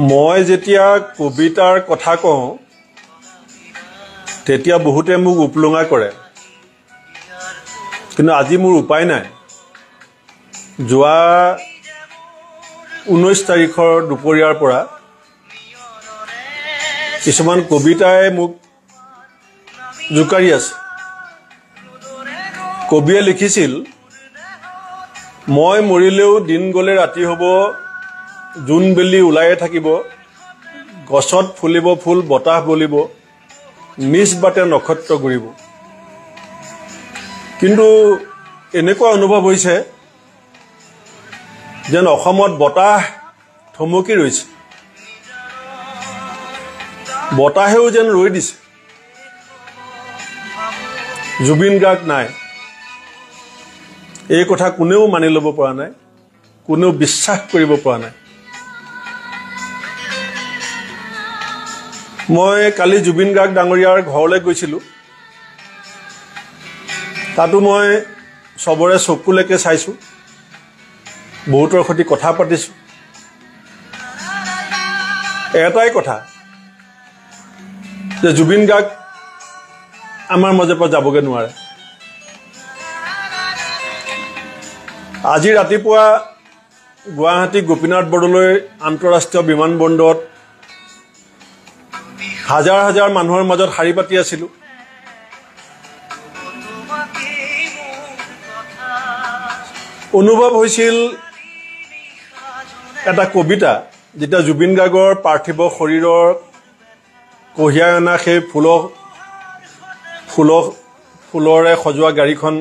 মই যেতিয়া কবিতাৰ কথা কওঁ তেতিয়া বহুতে মোক উপলুঙা কৰে, কিন্তু আজি মোৰ উপায় নাই। যোৱা 19 তাৰিখৰ দুপৰীয়াৰ পৰা কিছুমান কবিতাই মোক জোকাৰি আছে। কবিয়ে লিখিছিল, মই মৰিলেও দিন গ'লে ৰাতি হ'ব, জোন বেলি ওলায়ে থাকিব, গছত ফুলিব ফুল, বতাহ বলিব, নিজ বাটে নক্ষত্ৰ ঘূৰিব। কিন্তু এনেকুৱা অনুভৱ হৈছে যেন অসমত বতাহ থমকি ৰৈছে, বতাহেও যেন ৰৈ দিছে। জুবিন গাৰ্গ নাই, এই কথা কোনেও মানি ল'ব পৰা নাই, কোনেও বিশ্বাস কৰিব পৰা নাই। মই কালি জুবিন গাৰ্গ ডাঙৰীয়াৰ ঘৰলৈ গৈছিলোঁ। তাতো মই চবৰে চকুলৈকে চাইছোঁ, বহুতৰ সৈতে কথা পাতিছোঁ। এটাই কথা যে জুবিন গাৰ্গ আমাৰ মাজৰ পৰা যাবগৈ নোৱাৰে। আজি ৰাতিপুৱা গুৱাহাটী গোপীনাথ বৰদলৈ আন্তঃৰাষ্ট্ৰীয় বিমানবন্দৰত হাজাৰ হাজাৰ মানুহৰ মাজত শাৰী পাতি আছিলোঁ। অনুভৱ হৈছিল এটা কবিতা, যেতিয়া জুবিন গাৰ্গৰ পাৰ্থিৱ শৰীৰৰ কঢ়িয়াই অনা সেই ফুলৰে সজোৱা গাড়ীখন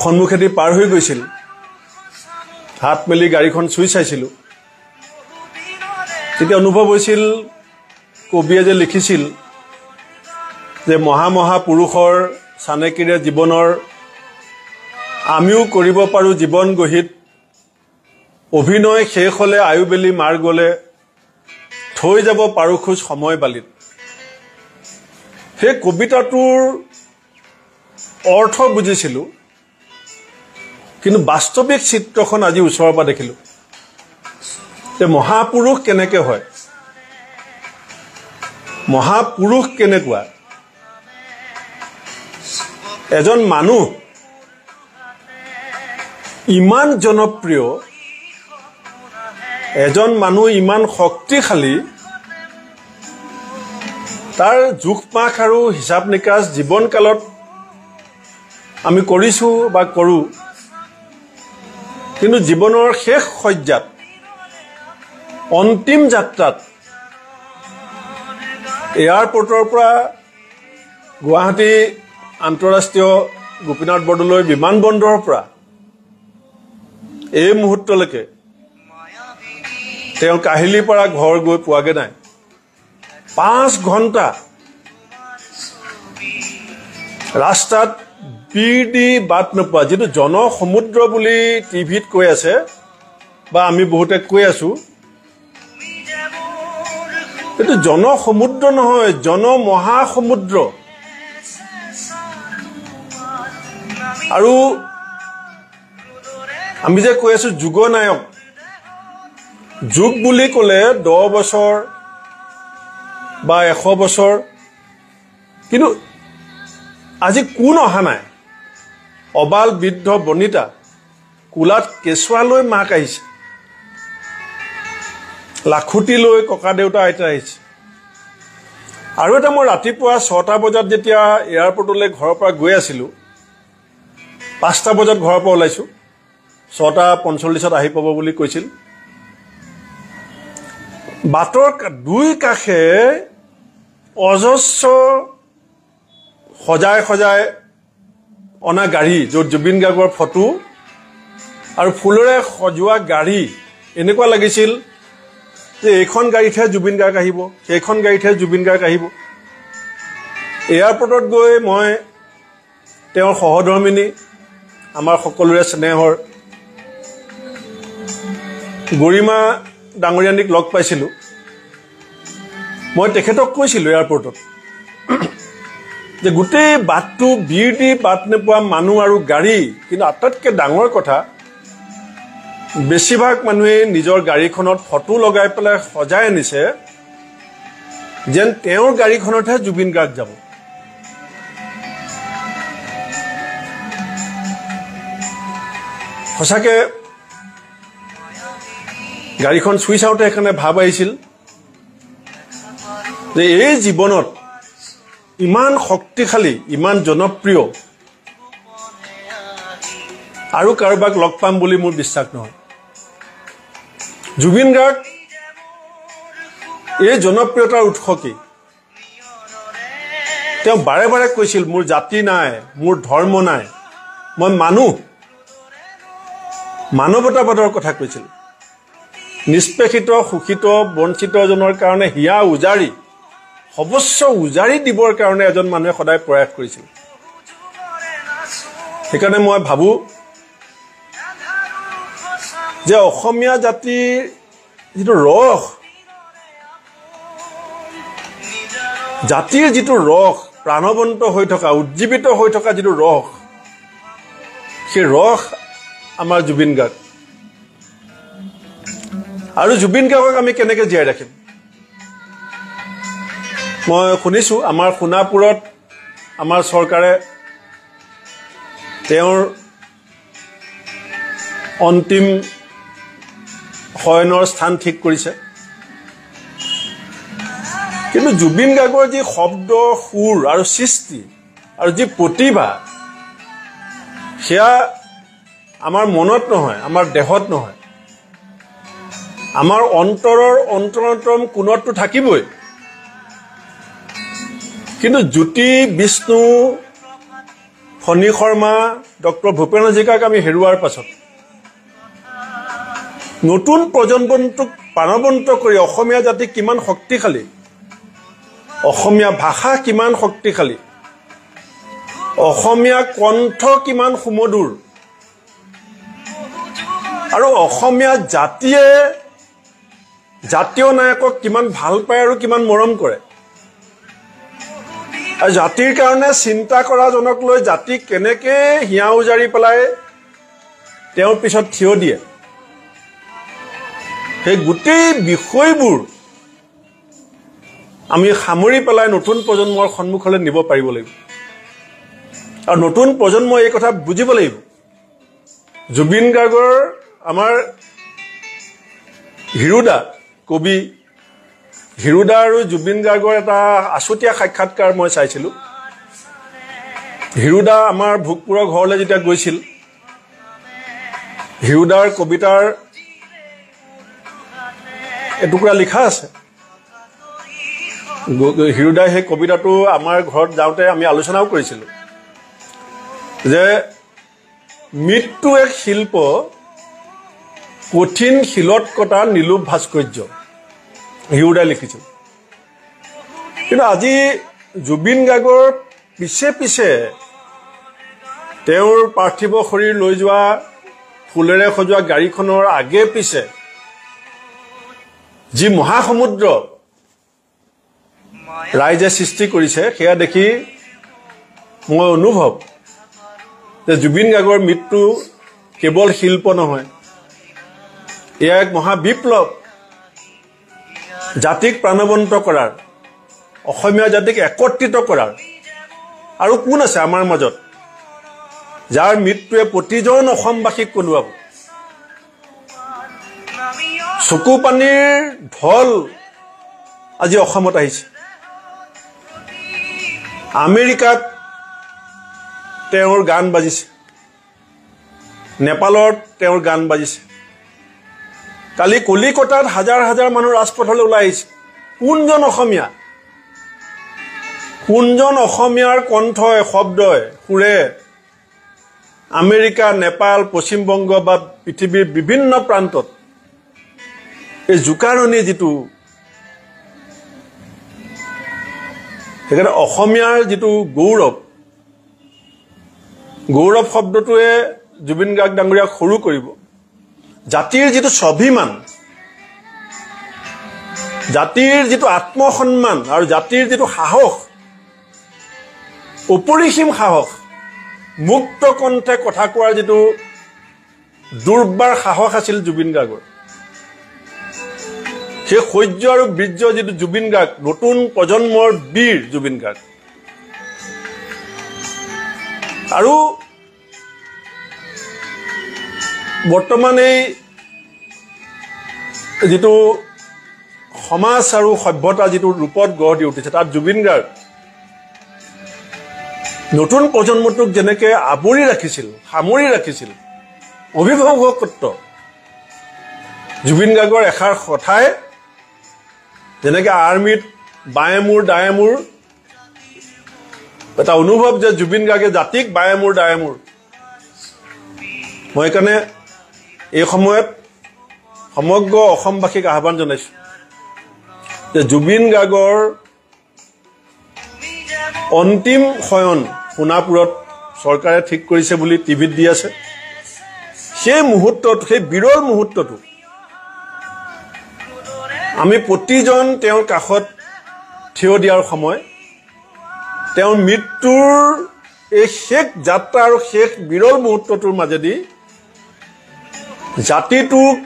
সন্মুখেদি পাৰ হৈ গৈছিল, হাত মেলি গাড়ীখন চুই চাইছিলোঁ। তেতিয়া অনুভৱ হৈছিল কবিয়ে যে লিখিছিল যে মহাপুৰুষৰ চানেকিৰে জীৱনৰ আমিও কৰিব পাৰোঁ জীৱন গঢ়িত, অভিনয় শেষ হ'লে আয়ু বেলি মাৰ গ'লে, থৈ যাব পাৰোঁ খোজ সময় বালিত। সেই কবিতাটোৰ অৰ্থ বুজিছিলোঁ, কিন্তু বাস্তৱিক চিত্ৰখন আজি ওচৰৰ পৰা দেখিলোঁ যে মহাপুৰুষ কেনেকৈ হয়, মহাপুৰুষ কেনেকুৱা। এজন মানুহ ইমান জনপ্ৰিয়, এজন মানুহ ইমান শক্তিশালী, তাৰ জোখ মাখ আৰু হিচাপ নিকাচ জীৱনকালত আমি কৰিছোঁ বা কৰোঁ, কিন্তু জীৱনৰ শেষ সজ্জাত, অন্তিম যাত্ৰাত এয়াৰপৰ্টৰ পৰা গুৱাহাটী আন্তঃৰাষ্ট্ৰীয় গোপীনাথ বৰদলৈ বিমানবন্দৰৰ পৰা এই মুহূৰ্তলৈকে তেওঁ কাহিলীৰ পৰা ঘৰ গৈ পোৱাগৈ নাই। 5 ঘণ্টা ৰাস্তাত বীৰ দি বাট নোপোৱা, যিটো জনসমুদ্ৰ বুলি টিভিত কৈ আছে বা আমি বহুতে কৈ আছোঁ, এইটো জনসমুদ্ৰ নহয়, জনমহাসমুদ্ৰ। আৰু আমি যে কৈ আছোঁ যুগনায়ক, যুগ বুলি ক'লে 10 বছৰ বা 100 বছৰ, কিন্তু আজি কোন অহা নাই। অবাল বৃদ্ধ বনিতা, কোলাত কেঁচুৱা লৈ মাক আহিছে, লাখুটি লৈ ককা দেউতা আইতা আহিছে। আৰু এটা, মই ৰাতিপুৱা 6টা বজাত যেতিয়া এয়াৰপৰ্টলৈ ঘৰৰ পৰা গৈ আছিলোঁ, 5টা বজাত ঘৰৰ পৰা ওলাইছোঁ, 6:45 আহি পাব বুলি কৈছিল। বাটৰ দুই কাষে অজস্ৰ সজাই সজাই অনা গাড়ী, য'ত জুবিন গাৰ্গৰ ফটো আৰু ফুলেৰে সজোৱা গাড়ী। এনেকুৱা লাগিছিল যে এইখন গাড়ীতহে জুবিন গাৰ্গ আহিব, সেইখন গাড়ীতহে জুবিন গাৰ্গ আহিব। এয়াৰপৰ্টত গৈ মই তেওঁৰ সহধৰ্মিনী, আমাৰ সকলোৰে স্নেহৰ গৰিমা ডাঙৰীয়ানীক লগ পাইছিলোঁ। মই তেখেতক কৈছিলোঁ এয়াৰপৰ্টত যে গোটেই বাটটো বীৰ দি বাট নোপোৱা মানুহ আৰু গাড়ী, কিন্তু আটাইতকৈ ডাঙৰ কথা বেছিভাগ মানুহে নিজৰ গাড়ীখনত ফটো লগাই পেলাই সজাই আনিছে যেন তেওঁৰ গাড়ীখনতহে জুবিন গাৰ্গ যাব। সঁচাকে গাড়ীখন চুই চাওঁতে সেইকাৰণে ভাৱ আহিছিল যে এই জীৱনত ইমান শক্তিশালী, ইমান জনপ্ৰিয় আৰু কাৰোবাক লগ পাম বুলি মোৰ বিশ্বাস নহয়। জুবিন গাৰ্গ এই জনপ্ৰিয়তাৰ উৎস কি? তেওঁ বাৰে বাৰে কৈছিল মোৰ জাতি নাই, মোৰ ধৰ্ম নাই, মই মানুহ, মানৱতাবাদৰ কথা কৈছিল। নিষ্পেষিত, শোষিত, বঞ্চিতজনৰ কাৰণে হিয়া উজাৰি, সৰ্বস্ব উজাৰি দিবৰ কাৰণে এজন মানুহে সদায় প্ৰয়াস কৰিছিল। সেইকাৰণে মই ভাবোঁ যে অসমীয়া জাতিৰ যিটো ৰস, জাতিৰ যিটো ৰস, প্ৰাণৱন্ত হৈ থকা, উজ্জীৱিত হৈ থকা যিটো ৰস, সেই ৰস আমাৰ জুবিন গাৰ্গ। আৰু জুবিন গাৰ্গক আমি কেনেকৈ জীয়াই ৰাখিম? মই শুনিছোঁ আমাৰ সোণাপুৰত আমাৰ চৰকাৰে তেওঁৰ অন্তিম শয়নৰ স্থান ঠিক কৰিছে। কিন্তু জুবিন গাৰ্গৰ যি শব্দ, সুৰ আৰু সৃষ্টি আৰু যি প্ৰতিভা, সেয়া আমাৰ মনত নহয়, আমাৰ দেহত নহয়, আমাৰ অন্তৰৰ অন্তৰতম কোণতটো থাকিবই। কিন্তু জ্যোতি, বিষ্ণু, ফণী শৰ্মা, ডক্টৰ ভূপেন হাজৰিকাক আমি হেৰুৱাৰ পাছত নতুন প্ৰজন্মটোক প্ৰাণৱন্ত কৰি অসমীয়া জাতি কিমান শক্তিশালী, অসমীয়া ভাষা কিমান শক্তিশালী, অসমীয়া কণ্ঠ কিমান সুমধুৰ, আৰু অসমীয়া জাতিয়ে জাতীয় নায়কক কিমান ভাল পায় আৰু কিমান মৰম কৰে। আৰু জাতিৰ কাৰণে চিন্তা কৰাজনক লৈ জাতি কেনেকৈ হিয়া উজাৰি পেলাই তেওঁৰ পিছত থিয় দিয়ে, সেই গোটেই বিষয়বোৰ আমি সামৰি পেলাই নতুন প্ৰজন্মৰ সন্মুখলৈ নিব পাৰিব লাগিব। আৰু নতুন প্ৰজন্মই এই কথা বুজিব লাগিব। জুবিন গাৰ্গৰ, আমাৰ হিৰুদা, কবি হিৰুদা আৰু জুবিন গাৰ্গৰ এটা আছুতীয়া সাক্ষাৎকাৰ মই চাইছিলোঁ। হিৰুদা আমাৰ ভোগপুৰৰ ঘৰলৈ যেতিয়া গৈছিল, হিৰুদাৰ কবিতাৰ এটুকুৰা লিখা আছে। হিৰুদাই সেই কবিতাটো আমাৰ ঘৰত যাওঁতে আমি আলোচনাও কৰিছিলোঁ যে মৃত্যু এক শিল্প, কঠিন শিলত কটা নিলোপ ভাস্কৰ্য, হিৰুদাই লিখিছিল। কিন্তু আজি জুবিন গাৰ্গৰ পিছে পিছে তেওঁৰ পাৰ্থিৱ শৰীৰ লৈ যোৱা ফুলেৰে সজোৱা গাড়ীখনৰ আগে পিছে যি মহাসমুদ্ৰ ৰাইজে সৃষ্টি কৰিছে, সেয়া দেখি মই অনুভৱ যে জুবিন গাৰ্গৰ মৃত্যু কেৱল শিল্প নহয়, এয়া এক মহাবিপ্লৱ, জাতিক প্ৰাণৱন্ত কৰাৰ, অসমীয়া জাতিক একত্ৰিত কৰাৰ। আৰু কোন আছে আমাৰ মাজত যাৰ মৃত্যুৱে প্ৰতিজন অসমবাসীক কন্দুৱাব? চকু পানীৰ ঢল আজি অসমত আহিছে। আমেৰিকাত তেওঁৰ গান বাজিছে, নেপালত তেওঁৰ গান বাজিছে, কালি কলিকতাত হাজাৰ হাজাৰ মানুহ ৰাজপথলৈ ওলাই আহিছে। কোনজন অসমীয়া, কোনজন অসমীয়াৰ কণ্ঠই, শব্দই, সুৰে আমেৰিকা, নেপাল, পশ্চিমবংগ বা পৃথিৱীৰ বিভিন্ন প্ৰান্তত এই জোকাৰণি যিটো, সেইকাৰণে অসমীয়াৰ যিটো গৌৰৱ, গৌৰৱ শব্দটোৱে জুবিন গাৰ্গ ডাঙৰীয়াক সৰু কৰিব। জাতিৰ যিটো স্বাভিমান, জাতিৰ যিটো আত্মসন্মান আৰু জাতিৰ যিটো সাহস, অপৰিসীম সাহস, মুক্ত কণ্ঠে কথা কোৱাৰ যিটো দুৰ্বাৰ সাহস আছিল জুবিন গাৰ্গৰ সেই সহ্য আৰু বীৰ্য যেটো জুবিন গাৰ্গ নতুন প্ৰজন্মৰ বীৰ জুবিন গাৰ্গ আৰু বৰ্তমানে যেটো সমাজ আৰু সভ্যতা যেটো ৰূপত গঢ় দি উঠিছে তাত জুবিন গাৰ্গ নতুন প্ৰজন্মটোক যেনেকৈ আৱৰি ৰাখিছিল সামৰি ৰাখিছিল অভিভাৱকত্ব জুবিন গাৰ্গৰ এষাৰ কথাই যেনেকৈ আৰ্মিত বায়েমূৰ দায়েমূৰ এটা অনুভৱ যে জুবিন গাৰ্গে জাতিক বায়েমূৰ দায়েমূৰ মই কাৰণে এই সময়ত সমগ্ৰ অসমবাসীক আহ্বান জনাইছো যে জুবিন গাৰ্গৰ অন্তিম শয়ন সোণাপুৰত চৰকাৰে ঠিক কৰিছে বুলি টিভিত দি আছে সেই মুহূৰ্তত সেই বিৰল মুহূৰ্তটো আমি প্ৰতিজন তেওঁৰ কাষত থিয় দিয়াৰ সময় তেওঁৰ মৃত্যুৰ এই শেষ যাত্ৰা আৰু শেষ বিৰল মুহূৰ্তটোৰ মাজেদি জাতিটোক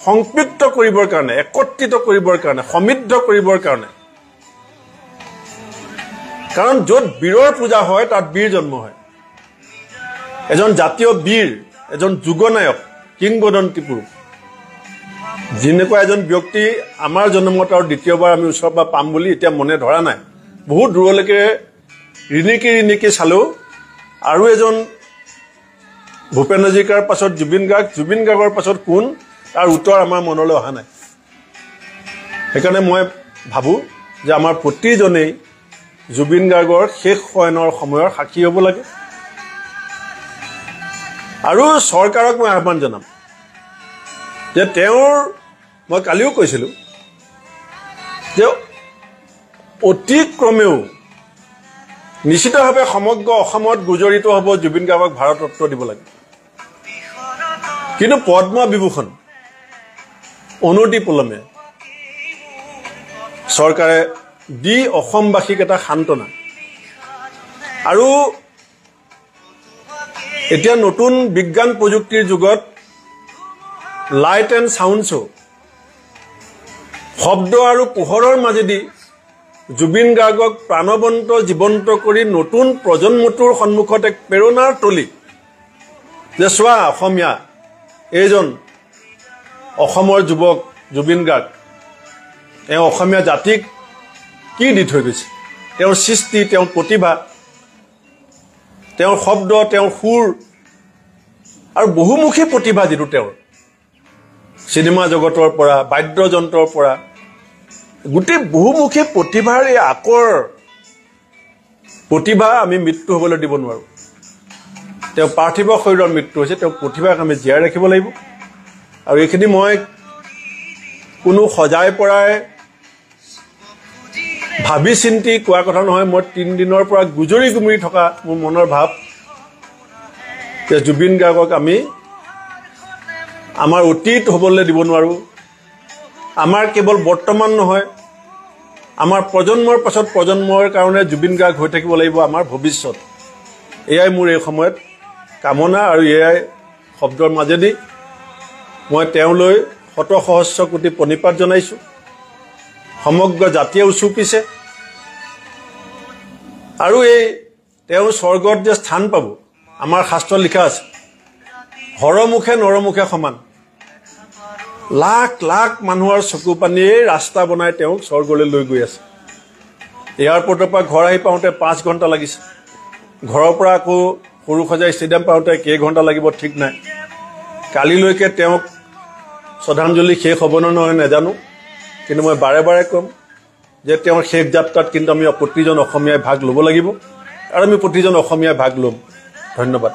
সংপৃক্ত কৰিবৰ কাৰণে একত্ৰিত কৰিবৰ কাৰণে সমৃদ্ধ কৰিবৰ কাৰণে কাৰণ য'ত বীৰৰ পূজা হয় তাত বীৰ জন্ম হয় এজন জাতীয় বীৰ এজন যুগনায়ক কিংবদন্তি পুৰুষ যেনেকুৱা এজন ব্যক্তি আমাৰ জন্মত আৰু দ্বিতীয়বাৰ আমি ওচৰৰ পৰা পাম বুলি এতিয়া মনে ধৰা নাই বহুত দূৰলৈকে ৰিণিকি চালো আৰু এজন ভূপেন হাজৰিকাৰ পাছত জুবিন গাৰ্গৰ পাছত কোন তাৰ উত্তৰ আমাৰ মনলৈ অহা নাই সেইকাৰণে মই ভাবোঁ যে আমাৰ প্ৰতিজনেই জুবিন গাৰ্গৰ শেষ শয়নৰ সময়ৰ সাক্ষী হ'ব লাগে আৰু চৰকাৰক মই আহ্বান জনাম যে তেওঁৰ মই কালিও কৈছিলোঁ যে অতি কমেও নিশ্চিতভাৱে সমগ্ৰ অসমত গুজৰিত হ'ব জুবিন গাৰ্গক ভাৰতৰত্ন দিব লাগে কিন্তু পদ্ম বিভূষণ অনতিপলমে চৰকাৰে দি অসমবাসীক এটা সান্তনা আৰু এতিয়া নতুন বিজ্ঞান প্ৰযুক্তিৰ যুগত লাইট এণ্ড সাউণ্ড শ্ব' শব্দ আৰু পোহৰৰ মাজেদি জুবিন গাৰ্গক প্ৰাণবন্ত জীৱন্ত কৰি নতুন প্ৰজন্মটোৰ সন্মুখত এক প্ৰেৰণাৰ তলি যে চোৱা অসমীয়া এইজন অসমৰ যুৱক জুবিন গাৰ্গ তেওঁ অসমীয়া জাতিক কি দি থৈ গৈছে তেওঁৰ সৃষ্টি তেওঁৰ প্ৰতিভা তেওঁৰ শব্দ তেওঁৰ সুৰ আৰু বহুমুখী প্ৰতিভা যিটো তেওঁৰ চিনেমা জগতৰ পৰা বাদ্যযন্ত্ৰৰ পৰা গোটেই বহুমুখী প্ৰতিভাৰ এই আকৰ প্ৰতিভা আমি মৃত্যু হ'বলৈ দিব নোৱাৰোঁ তেওঁ পাৰ্থিৱ শৰীৰৰ মৃত্যু হৈছে তেওঁ প্ৰতিভাক আমি জীয়াই ৰাখিব লাগিব আৰু এইখিনি মই কোনো সজাই পৰাই ভাবি চিন্তি কোৱা কথা নহয় মই 3 দিনৰ পৰা গুজৰি গুমৰি থকা মোৰ মনৰ ভাৱ যে জুবিন গাৰ্গক আমি আমাৰ অতীত হ'বলৈ দিব নোৱাৰোঁ আমাৰ কেৱল বৰ্তমান নহয় আমাৰ প্ৰজন্মৰ পাছত প্ৰজন্মৰ কাৰণে জুবিন গাৰ্গ হৈ থাকিব লাগিব আমাৰ ভৱিষ্যত এয়াই মোৰ এই সময়ত কামনা আৰু এয়াই শব্দৰ মাজেদি মই তেওঁলৈ শত সহস্ৰ কোটি প্ৰণিপাত জনাইছোঁ সমগ্ৰ জাতিয়ে উচুপিছে আৰু এই তেওঁ স্বৰ্গত যে স্থান পাব আমাৰ শাস্ত্ৰ লিখা আছে হৰমুখে নৰমুখে সমান লাখ লাখ মানুহৰ চকু পানীয়ে ৰাস্তা বনাই তেওঁক স্বৰ্গলৈ লৈ গৈ আছে এয়াৰপৰ্টৰ পৰা ঘৰ আহি পাওঁতে 5 ঘণ্টা লাগিছে ঘৰৰ পৰা আকৌ সৰুসজাই ষ্টেডিয়াম পাওঁতে কেইঘণ্টা লাগিব ঠিক নাই কালিলৈকে তেওঁক শ্ৰদ্ধাঞ্জলি শেষ হ'ব নহয় নাজানো কিন্তু মই বাৰে বাৰে ক'ম যে তেওঁৰ শেষ যাত্ৰাত কিন্তু আমি প্ৰতিজন অসমীয়াই ভাগ ল'ব লাগিব আৰু আমি প্ৰতিজন অসমীয়াই ভাগ ল'ম ধন্যবাদ